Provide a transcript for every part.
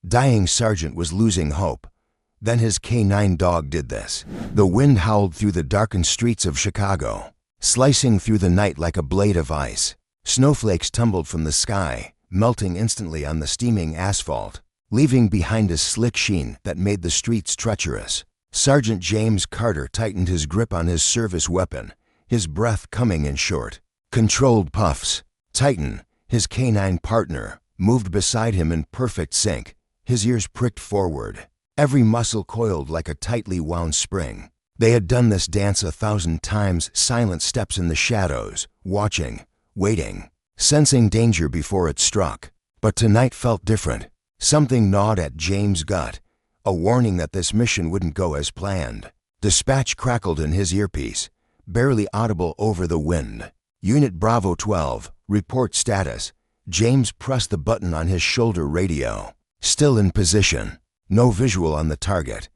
Dying Sergeant was losing hope. Then his K9 dog did this. The wind howled through the darkened streets of Chicago, slicing through the night like a blade of ice. Snowflakes tumbled from the sky, melting instantly on the steaming asphalt, leaving behind a slick sheen that made the streets treacherous. Sergeant James Carter tightened his grip on his service weapon, his breath coming in short, controlled puffs. Titan, his K9 partner, moved beside him in perfect sync, his ears pricked forward, every muscle coiled like a tightly wound spring. They had done this dance 1,000 times, silent steps in the shadows, watching, waiting, sensing danger before it struck. But tonight felt different. Something gnawed at James' gut, a warning that this mission wouldn't go as planned. Dispatch crackled in his earpiece, barely audible over the wind. Unit Bravo 12, report status. James pressed the button on his shoulder radio. Still in position, no visual on the target.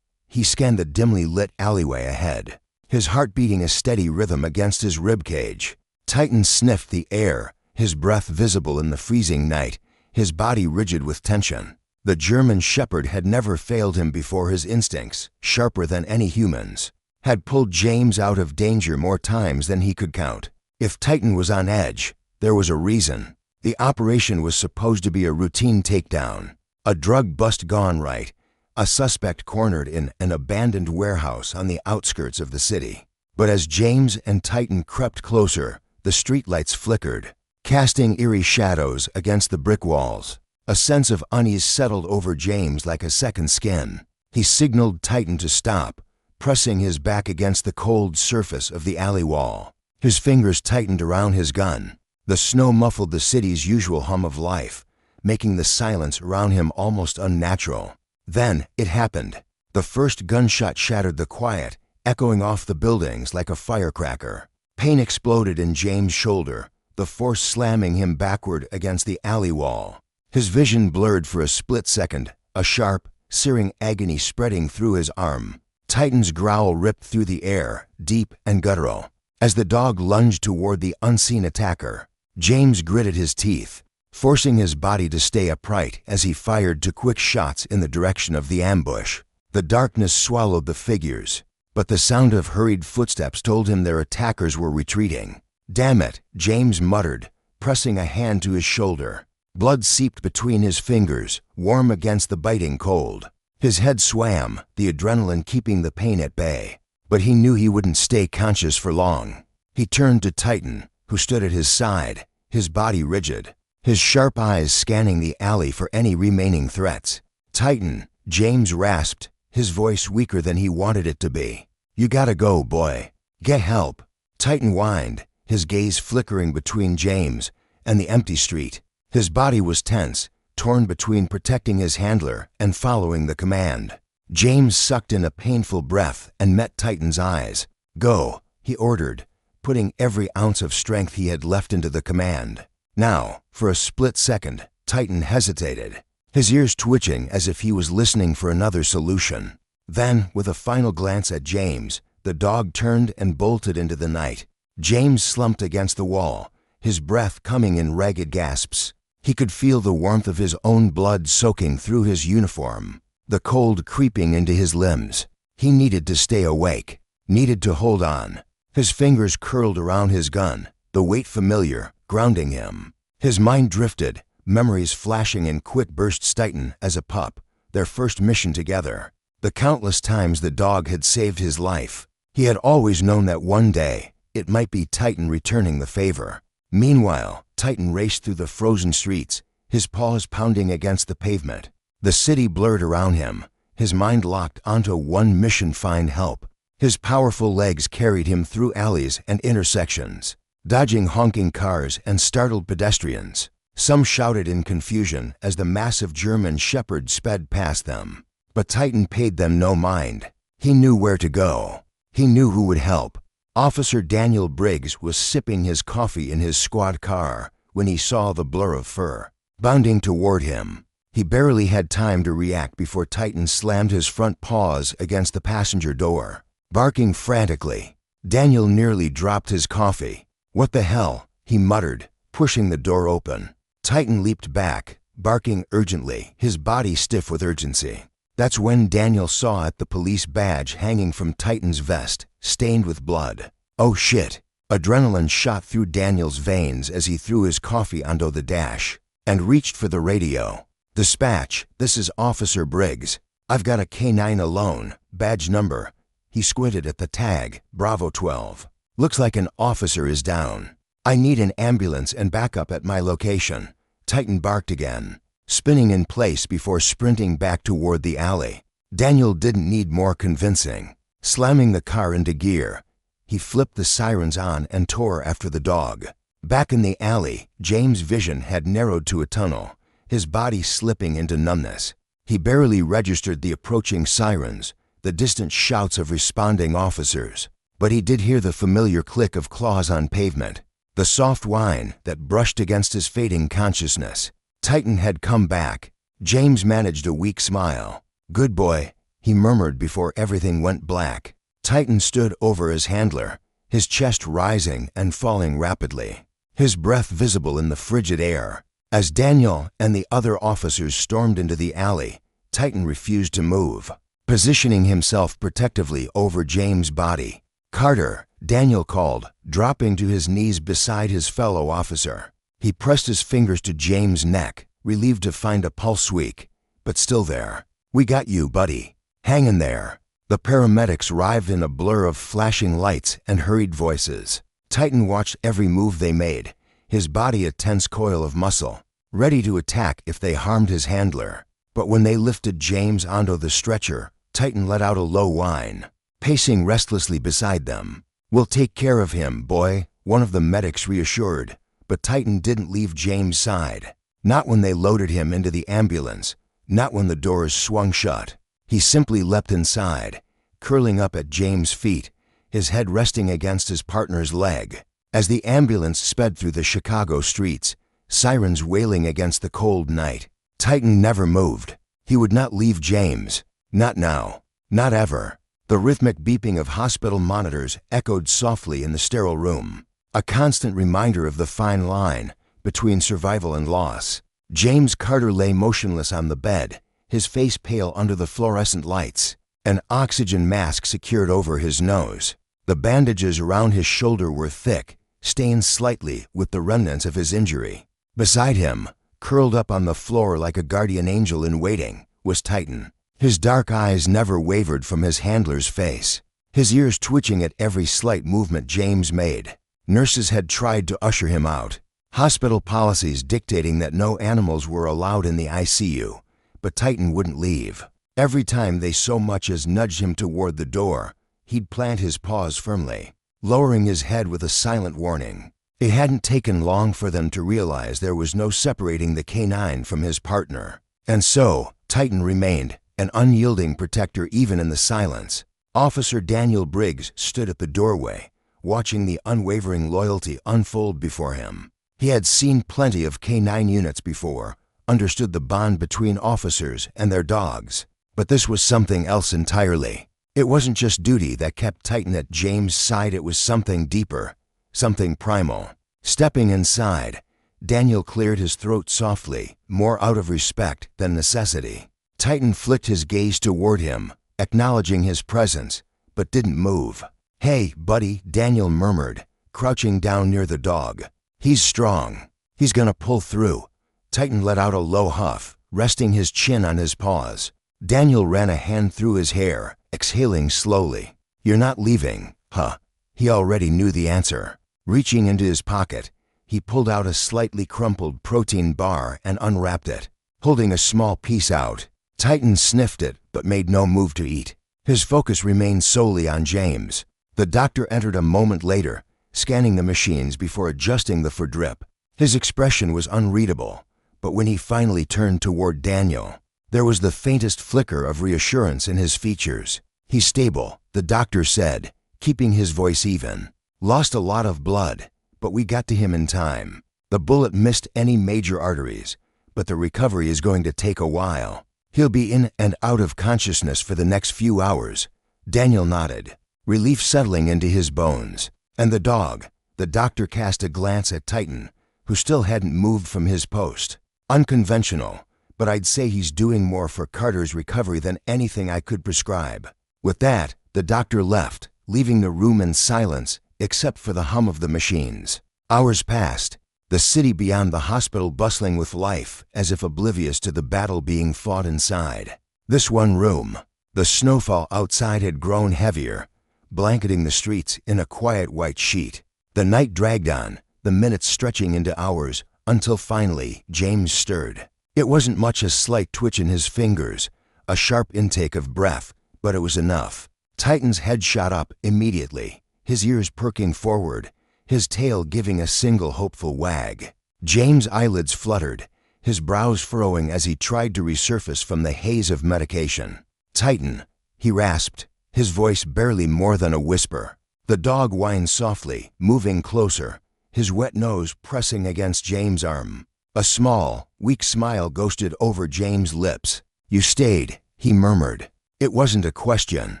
He scanned the dimly lit alleyway ahead, his heart beating a steady rhythm against his ribcage. Titan sniffed the air, his breath visible in the freezing night, his body rigid with tension. The German shepherd had never failed him before. His instincts, sharper than any human's, had pulled James out of danger more times than he could count. If Titan was on edge, there was a reason. The operation was supposed to be a routine takedown, a drug bust gone right, a suspect cornered in an abandoned warehouse on the outskirts of the city. But as James and Titan crept closer, the streetlights flickered, casting eerie shadows against the brick walls. A sense of unease settled over James like a second skin. He signaled Titan to stop, pressing his back against the cold surface of the alley wall. His fingers tightened around his gun. The snow muffled the city's usual hum of life, making the silence around him almost unnatural. Then it happened. The first gunshot shattered the quiet, echoing off the buildings like a firecracker. Pain exploded in James' shoulder, the force slamming him backward against the alley wall. His vision blurred for a split second, a sharp, searing agony spreading through his arm. Titan's growl ripped through the air, deep and guttural. As the dog lunged toward the unseen attacker, James gritted his teeth, forcing his body to stay upright as he fired two quick shots in the direction of the ambush. The darkness swallowed the figures, but the sound of hurried footsteps told him their attackers were retreating. "Damn it," James muttered, pressing a hand to his shoulder. Blood seeped between his fingers, warm against the biting cold. His head swam, the adrenaline keeping the pain at bay. But he knew he wouldn't stay conscious for long. He turned to Titan, who stood at his side, his body rigid, his sharp eyes scanning the alley for any remaining threats. "Titan," James rasped, his voice weaker than he wanted it to be. "You gotta go, boy. Get help." Titan whined, his gaze flickering between James and the empty street. His body was tense, torn between protecting his handler and following the command. James sucked in a painful breath and met Titan's eyes. "Go," he ordered, putting every ounce of strength he had left into the command. Now, for a split second, Titan hesitated, his ears twitching as if he was listening for another solution. Then, with a final glance at James, the dog turned and bolted into the night. James slumped against the wall, his breath coming in ragged gasps. He could feel the warmth of his own blood soaking through his uniform, the cold creeping into his limbs. He needed to stay awake, needed to hold on. His fingers curled around his gun, the weight familiar, grounding him. His mind drifted, memories flashing in quick bursts. Titan as a pup, their first mission together. The countless times the dog had saved his life. He had always known that one day, it might be Titan returning the favor. Meanwhile, Titan raced through the frozen streets, his paws pounding against the pavement. The city blurred around him, his mind locked onto one mission: find help. His powerful legs carried him through alleys and intersections, dodging honking cars and startled pedestrians. Some shouted in confusion as the massive German shepherd sped past them. But Titan paid them no mind. He knew where to go. He knew who would help. Officer Daniel Briggs was sipping his coffee in his squad car when he saw the blur of fur bounding toward him. He barely had time to react before Titan slammed his front paws against the passenger door. Barking frantically, Daniel nearly dropped his coffee. "What the hell?" he muttered, pushing the door open. Titan leaped back, barking urgently, his body stiff with urgency. That's when Daniel saw the police badge hanging from Titan's vest, stained with blood. Oh shit! Adrenaline shot through Daniel's veins as he threw his coffee onto the dash and reached for the radio. "Dispatch, this is Officer Briggs. I've got a K9 alone, badge number." He squinted at the tag, Bravo 12. "Looks like an officer is down. I need an ambulance and backup at my location." Titan barked again, spinning in place before sprinting back toward the alley. Daniel didn't need more convincing. Slamming the car into gear, he flipped the sirens on and tore after the dog. Back in the alley, James' vision had narrowed to a tunnel, his body slipping into numbness. He barely registered the approaching sirens, the distant shouts of responding officers, but he did hear the familiar click of claws on pavement, the soft whine that brushed against his fading consciousness. Titan had come back. James managed a weak smile. "Good boy," he murmured before everything went black. Titan stood over his handler, his chest rising and falling rapidly, his breath visible in the frigid air. As Daniel and the other officers stormed into the alley, Titan refused to move, positioning himself protectively over James' body. "Carter," Daniel called, dropping to his knees beside his fellow officer. He pressed his fingers to James' neck, relieved to find a pulse weak, but still there. "We got you, buddy. Hang in there." The paramedics arrived in a blur of flashing lights and hurried voices. Titan watched every move they made, his body a tense coil of muscle, ready to attack if they harmed his handler. But when they lifted James onto the stretcher, Titan let out a low whine, pacing restlessly beside them. "We'll take care of him, boy," one of the medics reassured. But Titan didn't leave James' side. Not when they loaded him into the ambulance, not when the doors swung shut. He simply leapt inside, curling up at James' feet, his head resting against his partner's leg. As the ambulance sped through the Chicago streets, sirens wailing against the cold night, Titan never moved. He would not leave James. Not now. Not ever. The rhythmic beeping of hospital monitors echoed softly in the sterile room, a constant reminder of the fine line between survival and loss. James Carter lay motionless on the bed, his face pale under the fluorescent lights, an oxygen mask secured over his nose. The bandages around his shoulder were thick, stained slightly with the remnants of his injury. Beside him, curled up on the floor like a guardian angel in waiting, was Titan. His dark eyes never wavered from his handler's face, his ears twitching at every slight movement James made. Nurses had tried to usher him out, hospital policies dictating that no animals were allowed in the ICU, but Titan wouldn't leave. Every time they so much as nudged him toward the door, he'd plant his paws firmly, lowering his head with a silent warning. It hadn't taken long for them to realize there was no separating the K9 from his partner. And so, Titan remained, an unyielding protector even in the silence. Officer Daniel Briggs stood at the doorway, watching the unwavering loyalty unfold before him. He had seen plenty of K9 units before, understood the bond between officers and their dogs. But this was something else entirely. It wasn't just duty that kept Titan at James' side, it was something deeper, something primal. Stepping inside, Daniel cleared his throat softly, more out of respect than necessity. Titan flicked his gaze toward him, acknowledging his presence, but didn't move. "Hey, buddy," Daniel murmured, crouching down near the dog. "He's strong. He's gonna pull through." Titan let out a low huff, resting his chin on his paws. Daniel ran a hand through his hair, exhaling slowly. "You're not leaving, huh?" He already knew the answer. Reaching into his pocket, he pulled out a slightly crumpled protein bar and unwrapped it. Holding a small piece out, Titan sniffed it but made no move to eat. His focus remained solely on James. The doctor entered a moment later, scanning the machines before adjusting the for-drip. His expression was unreadable, but when he finally turned toward Daniel, there was the faintest flicker of reassurance in his features. "He's stable," the doctor said, keeping his voice even. "Lost a lot of blood, but we got to him in time. The bullet missed any major arteries, but the recovery is going to take a while. He'll be in and out of consciousness for the next few hours." Daniel nodded, relief settling into his bones. "And the dog?" The doctor cast a glance at Titan, who still hadn't moved from his post. Unconventional, but I'd say he's doing more for Carter's recovery than anything I could prescribe." With that, the doctor left, leaving the room in silence except for the hum of the machines. Hours passed, the city beyond the hospital bustling with life, as if oblivious to the battle being fought inside. This one room. The snowfall outside had grown heavier, blanketing the streets in a quiet white sheet. The night dragged on, the minutes stretching into hours, until finally James stirred. It wasn't much, a slight twitch in his fingers, a sharp intake of breath, but it was enough. Titan's head shot up immediately, his ears perking forward, his tail giving a single hopeful wag. James' eyelids fluttered, his brows furrowing as he tried to resurface from the haze of medication. "Titan," he rasped, his voice barely more than a whisper. The dog whined softly, moving closer, his wet nose pressing against James' arm. A small, weak smile ghosted over James' lips. "You stayed," he murmured. It wasn't a question.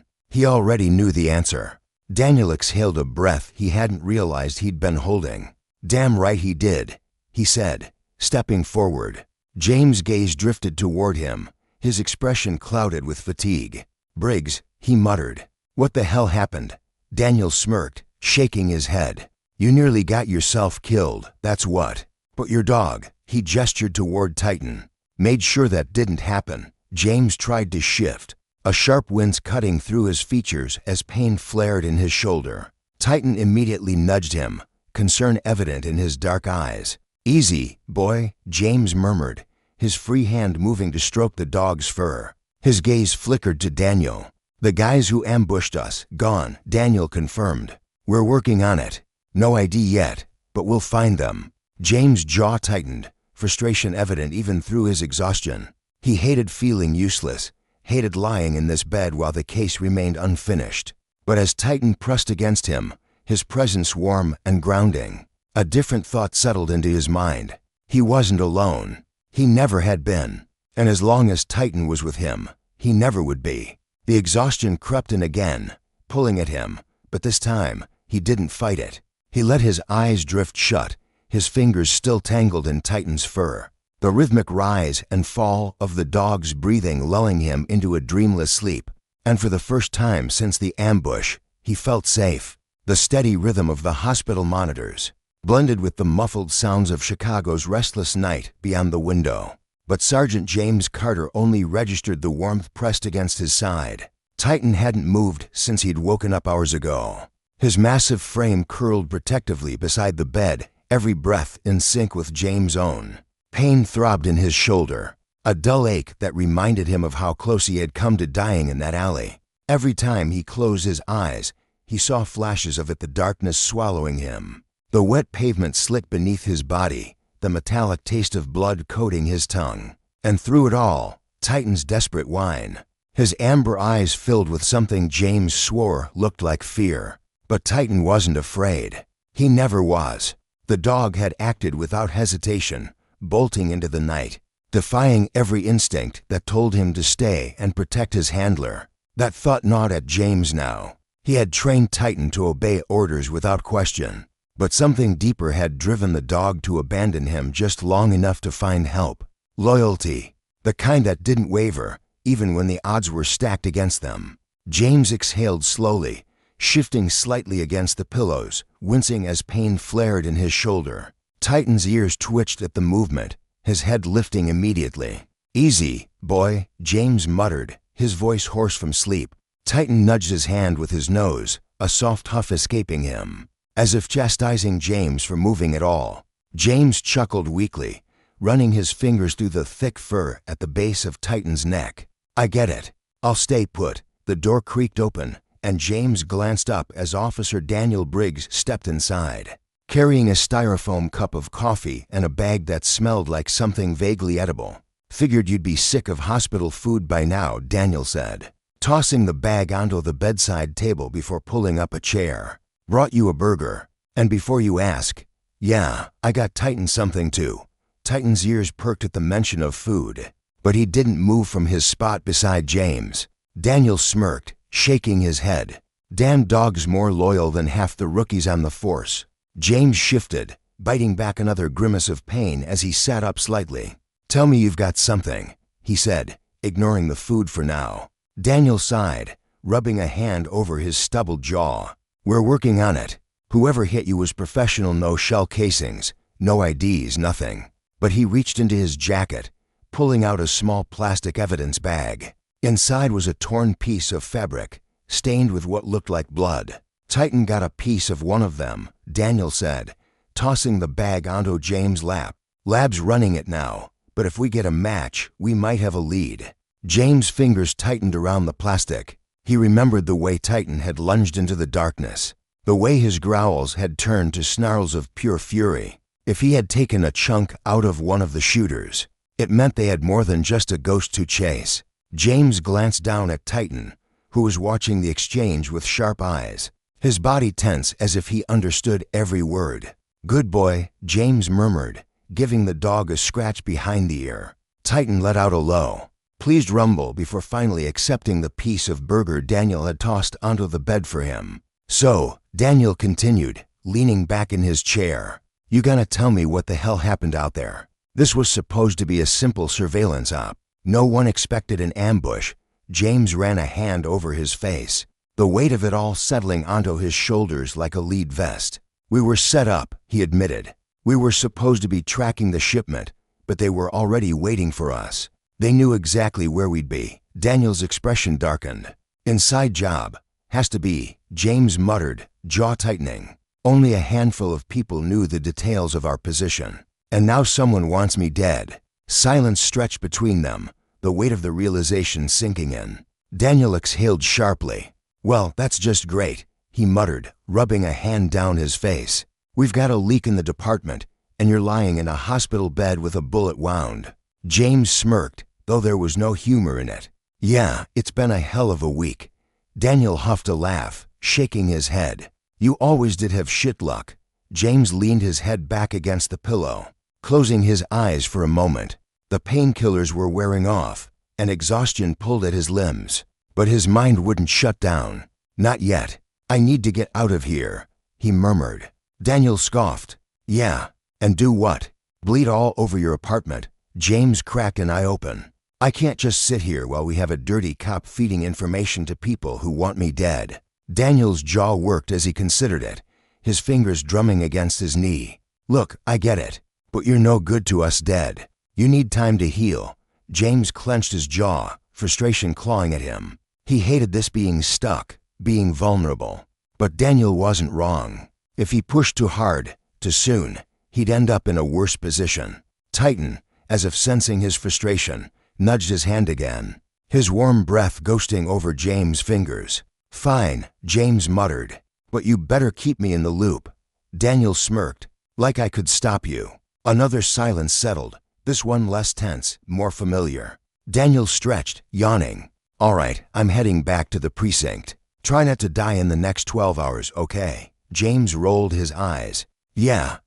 He already knew the answer. Daniel exhaled a breath he hadn't realized he'd been holding. "Damn right he did," he said, stepping forward. James' gaze drifted toward him, his expression clouded with fatigue. "Briggs," he muttered. "What the hell happened?" Daniel smirked, shaking his head. "You nearly got yourself killed, that's what. But your dog," he gestured toward Titan, "made sure that didn't happen." James tried to shift, a sharp wince cutting through his features as pain flared in his shoulder. Titan immediately nudged him, concern evident in his dark eyes. "Easy, boy," James murmured, his free hand moving to stroke the dog's fur. His gaze flickered to Daniel. "The guys who ambushed us, gone," Daniel confirmed. "We're working on it. No ID yet, but we'll find them." James' jaw tightened, frustration evident even through his exhaustion. He hated feeling useless, hated lying in this bed while the case remained unfinished. But as Titan pressed against him, his presence warm and grounding, a different thought settled into his mind. He wasn't alone. He never had been. And as long as Titan was with him, he never would be. The exhaustion crept in again, pulling at him, but this time he didn't fight it. He let his eyes drift shut, his fingers still tangled in Titan's fur. The rhythmic rise and fall of the dog's breathing lulling him into a dreamless sleep. And for the first time since the ambush, he felt safe. The steady rhythm of the hospital monitors blended with the muffled sounds of Chicago's restless night beyond the window. But Sergeant James Carter only registered the warmth pressed against his side. Titan hadn't moved since he'd woken up hours ago. His massive frame curled protectively beside the bed, every breath in sync with James' own. Pain throbbed in his shoulder, a dull ache that reminded him of how close he had come to dying in that alley. Every time he closed his eyes, he saw flashes of it, the darkness swallowing him. The wet pavement slick beneath his body, the metallic taste of blood coating his tongue. And through it all, Titan's desperate whine. His amber eyes filled with something James swore looked like fear. But Titan wasn't afraid. He never was. The dog had acted without hesitation, bolting into the night, defying every instinct that told him to stay and protect his handler. That thought gnawed at James now. He had trained Titan to obey orders without question. But something deeper had driven the dog to abandon him just long enough to find help. Loyalty. The kind that didn't waver, even when the odds were stacked against them. James exhaled slowly, shifting slightly against the pillows, wincing as pain flared in his shoulder. Titan's ears twitched at the movement, his head lifting immediately. "Easy, boy," James muttered, his voice hoarse from sleep. Titan nudged his hand with his nose, a soft huff escaping him, as if chastising James for moving at all. James chuckled weakly, running his fingers through the thick fur at the base of Titan's neck. "I get it. I'll stay put." The door creaked open, and James glanced up as Officer Daniel Briggs stepped inside, carrying a styrofoam cup of coffee and a bag that smelled like something vaguely edible. "Figured you'd be sick of hospital food by now," Daniel said, tossing the bag onto the bedside table before pulling up a chair. "Brought you a burger. And before you ask, yeah, I got Titan something too." Titan's ears perked at the mention of food, but he didn't move from his spot beside James. Daniel smirked, shaking his head. "Damn dog's more loyal than half the rookies on the force." James shifted, biting back another grimace of pain as he sat up slightly. Tell me you've got something, he said, ignoring the food for now. Daniel sighed, rubbing a hand over his stubbled jaw. We're working on it. Whoever hit you was professional, no shell casings, no IDs, nothing. But he reached into his jacket, pulling out a small plastic evidence bag. Inside was a torn piece of fabric, stained with what looked like blood. Titan got a piece of one of them, Daniel said, tossing the bag onto James' lap. Lab's running it now, but if we get a match, we might have a lead. James' fingers tightened around the plastic. He remembered the way Titan had lunged into the darkness, the way his growls had turned to snarls of pure fury. If he had taken a chunk out of one of the shooters, it meant they had more than just a ghost to chase. James glanced down at Titan, who was watching the exchange with sharp eyes, his body tense as if he understood every word. Good boy, James murmured, giving the dog a scratch behind the ear. Titan let out a low, pleased rumble before finally accepting the piece of burger Daniel had tossed onto the bed for him. So, Daniel continued, leaning back in his chair, you gonna tell me what the hell happened out there? This was supposed to be a simple surveillance op. No one expected an ambush. James ran a hand over his face, the weight of it all settling onto his shoulders like a lead vest. We were set up, he admitted. We were supposed to be tracking the shipment, but they were already waiting for us. They knew exactly where we'd be. Daniel's expression darkened. Inside job. Has to be, James muttered, jaw tightening. Only a handful of people knew the details of our position. And now someone wants me dead. Silence stretched between them, the weight of the realization sinking in. Daniel exhaled sharply. Well, that's just great, he muttered, rubbing a hand down his face. We've got a leak in the department, and you're lying in a hospital bed with a bullet wound. James smirked, though there was no humor in it. Yeah, it's been a hell of a week. Daniel huffed a laugh, shaking his head. You always did have shit luck. James leaned his head back against the pillow, closing his eyes for a moment. The painkillers were wearing off, and exhaustion pulled at his limbs. But his mind wouldn't shut down. Not yet. I need to get out of here, he murmured. Daniel scoffed. Yeah, and do what? Bleed all over your apartment? James cracked an eye open. I can't just sit here while we have a dirty cop feeding information to people who want me dead. Daniel's jaw worked as he considered it, his fingers drumming against his knee. Look, I get it, but you're no good to us dead. You need time to heal. James clenched his jaw, frustration clawing at him. He hated this being stuck, being vulnerable. But Daniel wasn't wrong. If he pushed too hard, too soon, he'd end up in a worse position. Titan, as if sensing his frustration, nudged his hand again, his warm breath ghosting over James' fingers. Fine, James muttered, but you better keep me in the loop. Daniel smirked, like I could stop you. Another silence settled, this one less tense, more familiar. Daniel stretched, yawning. All right, I'm heading back to the precinct. Try not to die in the next 12 hours, okay? James rolled his eyes. Yeah.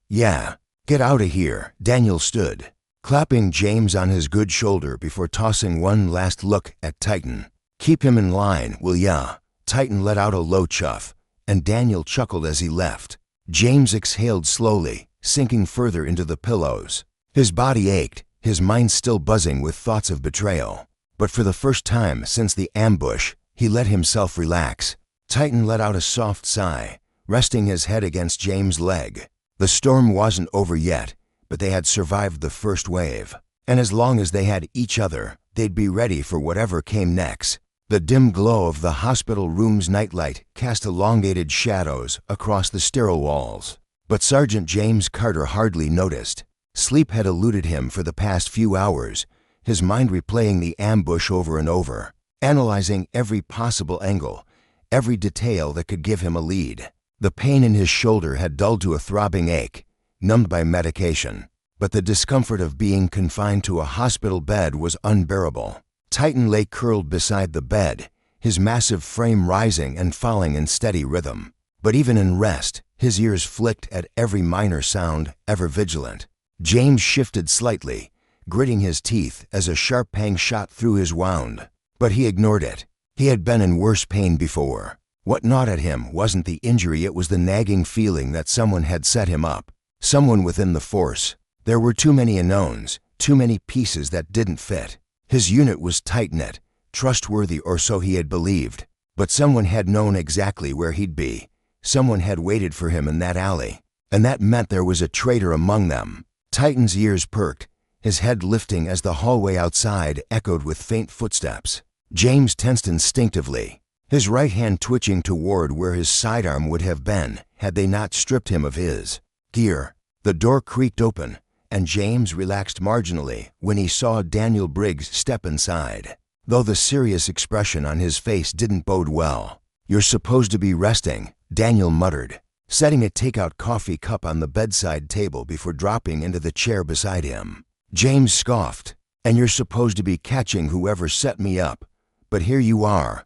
Get out of here. Daniel stood, clapping James on his good shoulder before tossing one last look at Titan. Keep him in line, will ya? Titan let out a low chuff, and Daniel chuckled as he left. James exhaled slowly, sinking further into the pillows. His body ached, his mind still buzzing with thoughts of betrayal. But for the first time since the ambush, he let himself relax. Titan let out a soft sigh, resting his head against James' leg. The storm wasn't over yet, but they had survived the first wave. And as long as they had each other, they'd be ready for whatever came next. The dim glow of the hospital room's nightlight cast elongated shadows across the sterile walls. But Sergeant James Carter hardly noticed. Sleep had eluded him for the past few hours, his mind replaying the ambush over and over, analyzing every possible angle, every detail that could give him a lead. The pain in his shoulder had dulled to a throbbing ache, numbed by medication, but the discomfort of being confined to a hospital bed was unbearable. Titan lay curled beside the bed, his massive frame rising and falling in steady rhythm. But even in rest, his ears flicked at every minor sound, ever vigilant. James shifted slightly, gritting his teeth as a sharp pang shot through his wound. But he ignored it. He had been in worse pain before. What gnawed at him wasn't the injury, it was the nagging feeling that someone had set him up. Someone within the force. There were too many unknowns, Too many pieces that didn't fit. His unit was tight-knit, trustworthy, or so he had believed. But someone had known exactly where he'd be. Someone had waited for him in that alley. And that meant there was a traitor among them. Titan's ears perked, his head lifting as the hallway outside echoed with faint footsteps. James tensed instinctively, his right hand twitching toward where his sidearm would have been had they not stripped him of his gear. The door creaked open, and James relaxed marginally when he saw Daniel Briggs step inside, though the serious expression on his face didn't bode well. "You're supposed to be resting," Daniel muttered, setting a takeout coffee cup on the bedside table before dropping into the chair beside him. James scoffed, "And you're supposed to be catching whoever set me up. But here you are."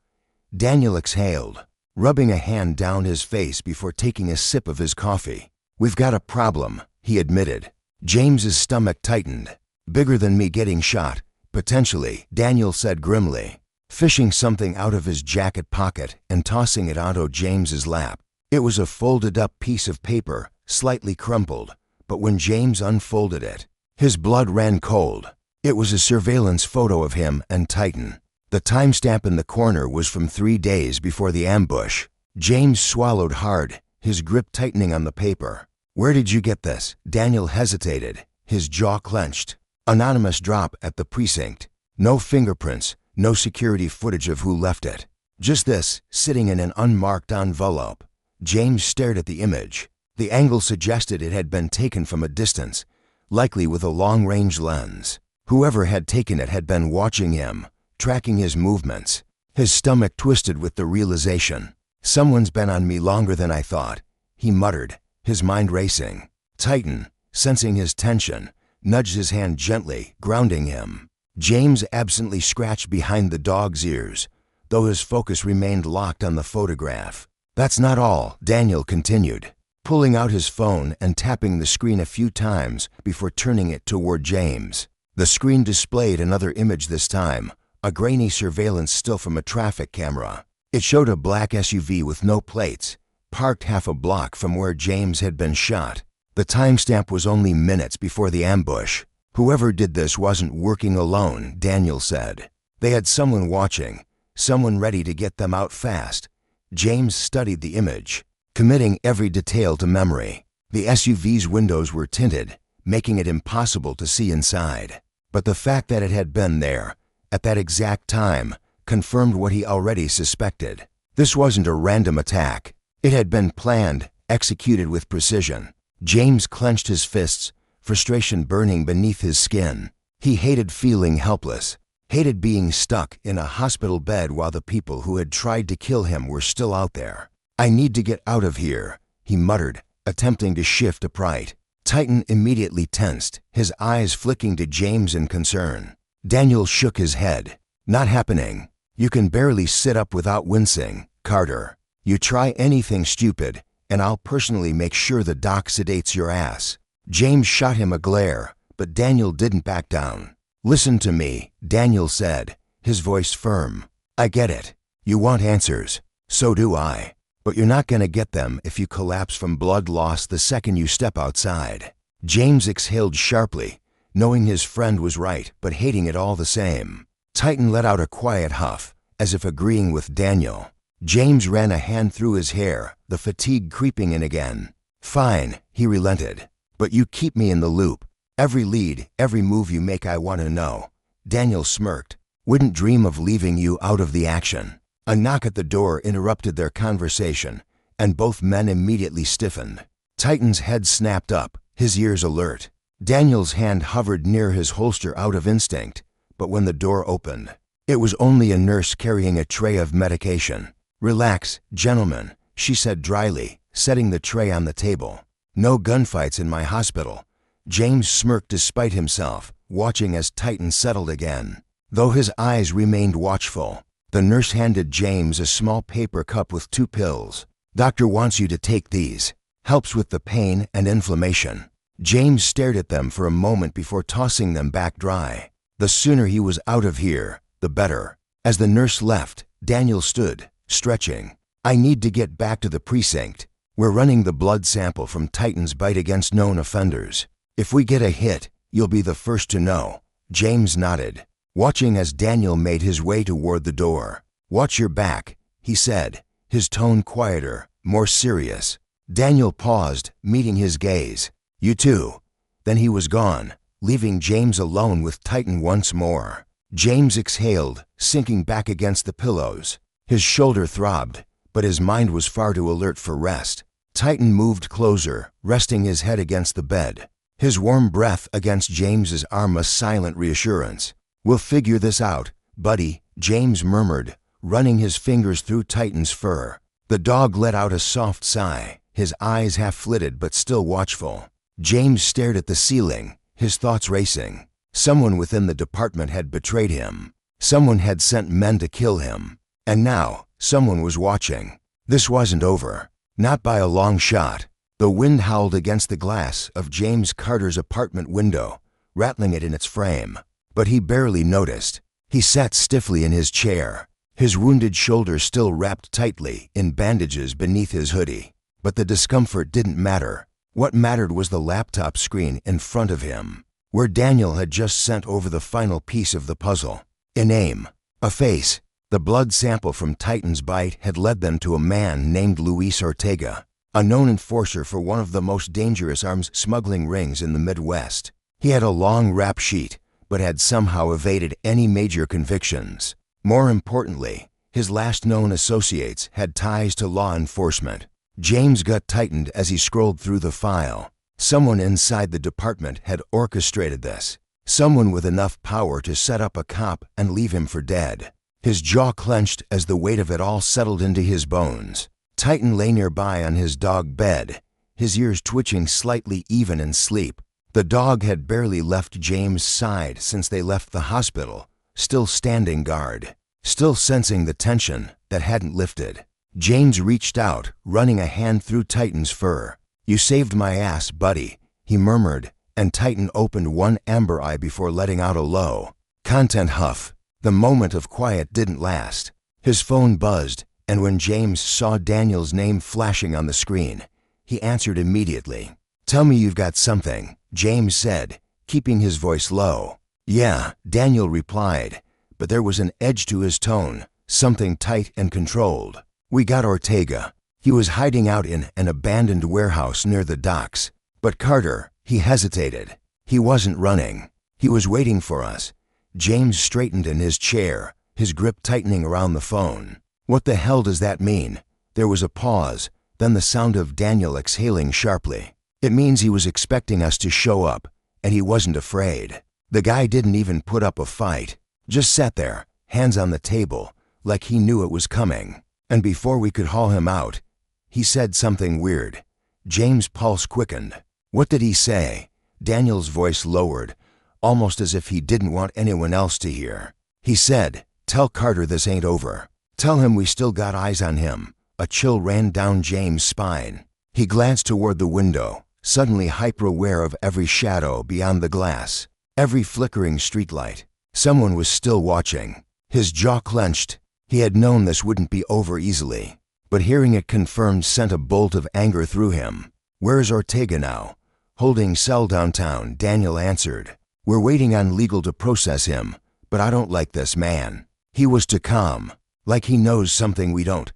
Daniel exhaled, rubbing a hand down his face before taking a sip of his coffee. "We've got a problem," he admitted. James's stomach tightened. "Bigger than me getting shot, potentially," Daniel said grimly, fishing something out of his jacket pocket and tossing it onto James's lap. It was a folded-up piece of paper, slightly crumpled, but when James unfolded it, his blood ran cold. It was a surveillance photo of him and Titan. The timestamp in the corner was from 3 days before the ambush. James swallowed hard, his grip tightening on the paper. "Where did you get this?" Daniel hesitated, his jaw clenched. "Anonymous drop at the precinct. No fingerprints, no security footage of who left it. Just this, sitting in an unmarked envelope." James stared at the image. The angle suggested it had been taken from a distance, likely with a long-range lens. Whoever had taken it had been watching him, tracking his movements. His stomach twisted with the realization. "Someone's been on me longer than I thought," he muttered, his mind racing. Titan, sensing his tension, nudged his hand gently, grounding him. James absently scratched behind the dog's ears, though his focus remained locked on the photograph. "That's not all," Daniel continued, pulling out his phone and tapping the screen a few times before turning it toward James. The screen displayed another image this time, a grainy surveillance still from a traffic camera. It showed a black SUV with no plates, parked half a block from where James had been shot. The timestamp was only minutes before the ambush. "Whoever did this wasn't working alone," Daniel said. "They had someone watching, someone ready to get them out fast." James studied the image, committing every detail to memory. The SUV's windows were tinted, making it impossible to see inside. But the fact that it had been there, at that exact time, confirmed what he already suspected. This wasn't a random attack. It had been planned, executed with precision. James clenched his fists, frustration burning beneath his skin. He hated feeling helpless, hated being stuck in a hospital bed while the people who had tried to kill him were still out there. "I need to get out of here," he muttered, attempting to shift upright. Titan immediately tensed, his eyes flicking to James in concern. Daniel shook his head. "Not happening. You can barely sit up without wincing, Carter. You try anything stupid, and I'll personally make sure the doc sedates your ass." James shot him a glare, but Daniel didn't back down. "Listen to me," Daniel said, his voice firm. "I get it. You want answers. So do I. But you're not going to get them if you collapse from blood loss the second you step outside." James exhaled sharply, knowing his friend was right, but hating it all the same. Titan let out a quiet huff, as if agreeing with Daniel. James ran a hand through his hair, the fatigue creeping in again. "Fine," he relented. "But you keep me in the loop. Every lead, every move you make I want to know." Daniel smirked. "Wouldn't dream of leaving you out of the action." A knock at the door interrupted their conversation, and both men immediately stiffened. Titan's head snapped up, his ears alert. Daniel's hand hovered near his holster out of instinct, but when the door opened, it was only a nurse carrying a tray of medication. "Relax, gentlemen," she said dryly, setting the tray on the table. "No gunfights in my hospital." James smirked despite himself, watching as Titan settled again. Though his eyes remained watchful, the nurse handed James a small paper cup with 2 pills. "Doctor wants you to take these. Helps with the pain and inflammation." James stared at them for a moment before tossing them back dry. The sooner he was out of here, the better. As the nurse left, Daniel stood, stretching. "I need to get back to the precinct. We're running the blood sample from Titan's bite against known offenders. If we get a hit, You'll be the first to know. James nodded, watching as Daniel made his way toward the door. Watch your back, he said, his tone quieter, more serious. Daniel paused, meeting his gaze. You too. Then he was gone, leaving James alone with Titan once more. James exhaled, sinking back against the pillows. His shoulder throbbed, but his mind was far too alert for rest. Titan moved closer, resting his head against the bed. His warm breath against James's arm a silent reassurance. We'll figure this out, buddy, James murmured, running his fingers through Titan's fur. The dog let out a soft sigh, his eyes half-flitted but still watchful. James stared at the ceiling, his thoughts racing. Someone within the department had betrayed him. Someone had sent men to kill him. And now, someone was watching. This wasn't over. Not by a long shot. The wind howled against the glass of James Carter's apartment window, rattling it in its frame. But he barely noticed. He sat stiffly in his chair, his wounded shoulder still wrapped tightly in bandages beneath his hoodie. But the discomfort didn't matter. What mattered was the laptop screen in front of him, where Daniel had just sent over the final piece of the puzzle. A name, a face. The blood sample from Titan's bite had led them to a man named Luis Ortega, a known enforcer for one of the most dangerous arms smuggling rings in the Midwest. He had a long rap sheet, but had somehow evaded any major convictions. More importantly, his last known associates had ties to law enforcement. James' gut tightened as he scrolled through the file. Someone inside the department had orchestrated this. Someone with enough power to set up a cop and leave him for dead. His jaw clenched as the weight of it all settled into his bones. Titan lay nearby on his dog bed, his ears twitching slightly even in sleep. The dog had barely left James' side since they left the hospital, still standing guard, still sensing the tension that hadn't lifted. James reached out, running a hand through Titan's fur. You saved my ass, buddy, he murmured, and Titan opened one amber eye before letting out a low, content huff. The moment of quiet didn't last. His phone buzzed, and when James saw Daniel's name flashing on the screen, he answered immediately. Tell me you've got something, James said, keeping his voice low. Yeah, Daniel replied, but there was an edge to his tone, something tight and controlled. We got Ortega. He was hiding out in an abandoned warehouse near the docks. But Carter, he hesitated. He wasn't running. He was waiting for us. James straightened in his chair, his grip tightening around the phone. What the hell does that mean? There was a pause, then the sound of Daniel exhaling sharply. It means he was expecting us to show up, and he wasn't afraid. The guy didn't even put up a fight. Just sat there, hands on the table, like he knew it was coming. And before we could haul him out, he said something weird. James' pulse quickened. What did he say? Daniel's voice lowered, almost as if he didn't want anyone else to hear. He said, tell Carter this ain't over. Tell him we still got eyes on him. A chill ran down James' spine. He glanced toward the window, suddenly hyper-aware of every shadow beyond the glass, every flickering streetlight. Someone was still watching. His jaw clenched. He had known this wouldn't be over easily, but hearing it confirmed sent a bolt of anger through him. Where's Ortega now? Holding cell downtown, Daniel answered. We're waiting on legal to process him, but I don't like this man. He was too calm, like he knows something we don't.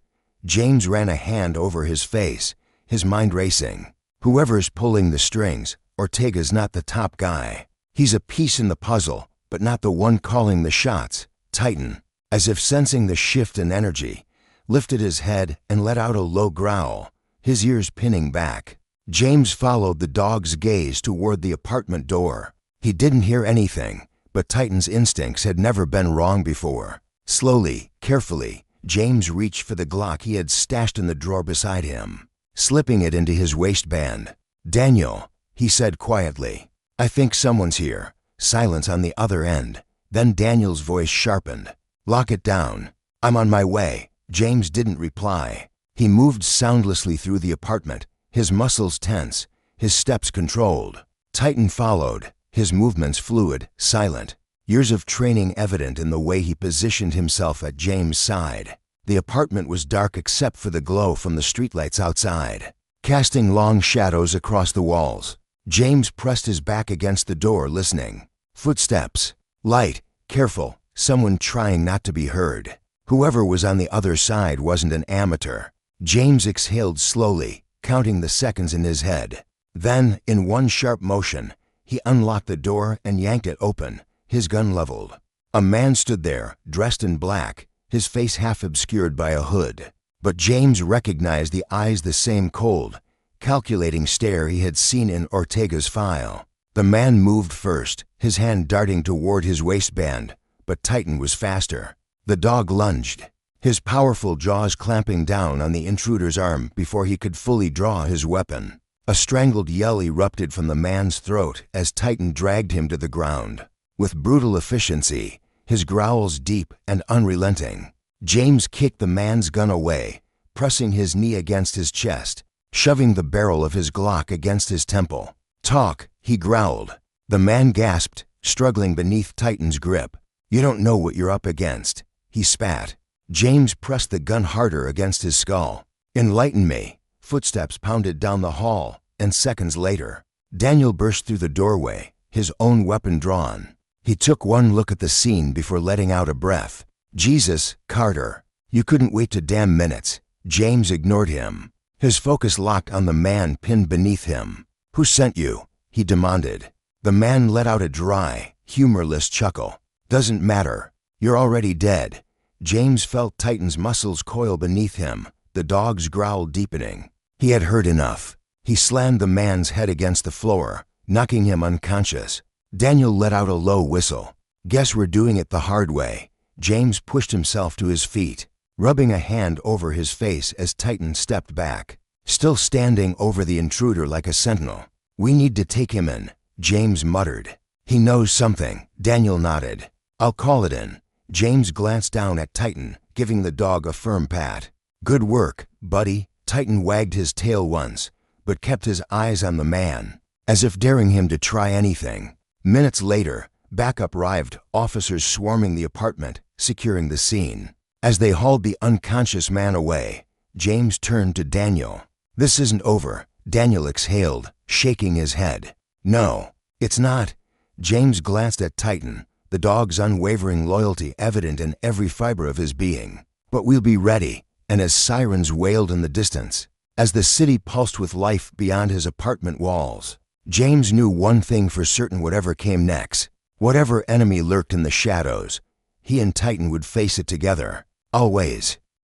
James ran a hand over his face, his mind racing. Whoever's pulling the strings, Ortega's not the top guy. He's a piece in the puzzle, but not the one calling the shots. Titan, as if sensing the shift in energy, lifted his head and let out a low growl, his ears pinning back. James followed the dog's gaze toward the apartment door. He didn't hear anything, but Titan's instincts had never been wrong before. Slowly, carefully, James reached for the Glock he had stashed in the drawer beside him, slipping it into his waistband. Daniel, he said quietly, I think someone's here. Silence on the other end. Then Daniel's voice sharpened. Lock it down. I'm on my way. James didn't reply. He moved soundlessly through the apartment, his muscles tense, his steps controlled. Titan followed, his movements fluid, silent, years of training evident in the way he positioned himself at James' side. The apartment was dark except for the glow from the streetlights outside, casting long shadows across the walls. James pressed his back against the door, listening. Footsteps. Light, careful, someone trying not to be heard. Whoever was on the other side wasn't an amateur. James exhaled slowly, counting the seconds in his head. Then, in one sharp motion, he unlocked the door and yanked it open, his gun leveled. A man stood there, dressed in black, his face half obscured by a hood. But James recognized the eyes, the same cold, calculating stare he had seen in Ortega's file. The man moved first, his hand darting toward his waistband, but Titan was faster. The dog lunged, his powerful jaws clamping down on the intruder's arm before he could fully draw his weapon. A strangled yell erupted from the man's throat as Titan dragged him to the ground. With brutal efficiency, his growls deep and unrelenting, James kicked the man's gun away, pressing his knee against his chest, shoving the barrel of his Glock against his temple. "Talk," he growled. The man gasped, struggling beneath Titan's grip. "You don't know what you're up against," he spat. James pressed the gun harder against his skull. "Enlighten me." Footsteps pounded down the hall, and seconds later, Daniel burst through the doorway, his own weapon drawn. He took one look at the scene before letting out a breath. "Jesus, Carter, you couldn't wait 2 damn minutes." James ignored him, his focus locked on the man pinned beneath him. "Who sent you?" he demanded. The man let out a dry, humorless chuckle. "Doesn't matter. You're already dead." James felt Titan's muscles coil beneath him, the dog's growl deepening. He had heard enough. He slammed the man's head against the floor, knocking him unconscious. Daniel let out a low whistle. "Guess we're doing it the hard way." James pushed himself to his feet, rubbing a hand over his face as Titan stepped back, still standing over the intruder like a sentinel. "We need to take him in," James muttered. "He knows something." Daniel nodded. "I'll call it in." James glanced down at Titan, giving the dog a firm pat. "Good work, buddy." Titan wagged his tail once, but kept his eyes on the man, as if daring him to try anything. Minutes later, backup arrived, officers swarming the apartment, securing the scene. As they hauled the unconscious man away, James turned to Daniel. "This isn't over," Daniel exhaled, shaking his head. "No, it's not." James glanced at Titan, the dog's unwavering loyalty evident in every fiber of his being. "But we'll be ready." And as sirens wailed in the distance, as the city pulsed with life beyond his apartment walls, James knew one thing for certain: whatever came next, whatever enemy lurked in the shadows, he and Titan would face it together, always.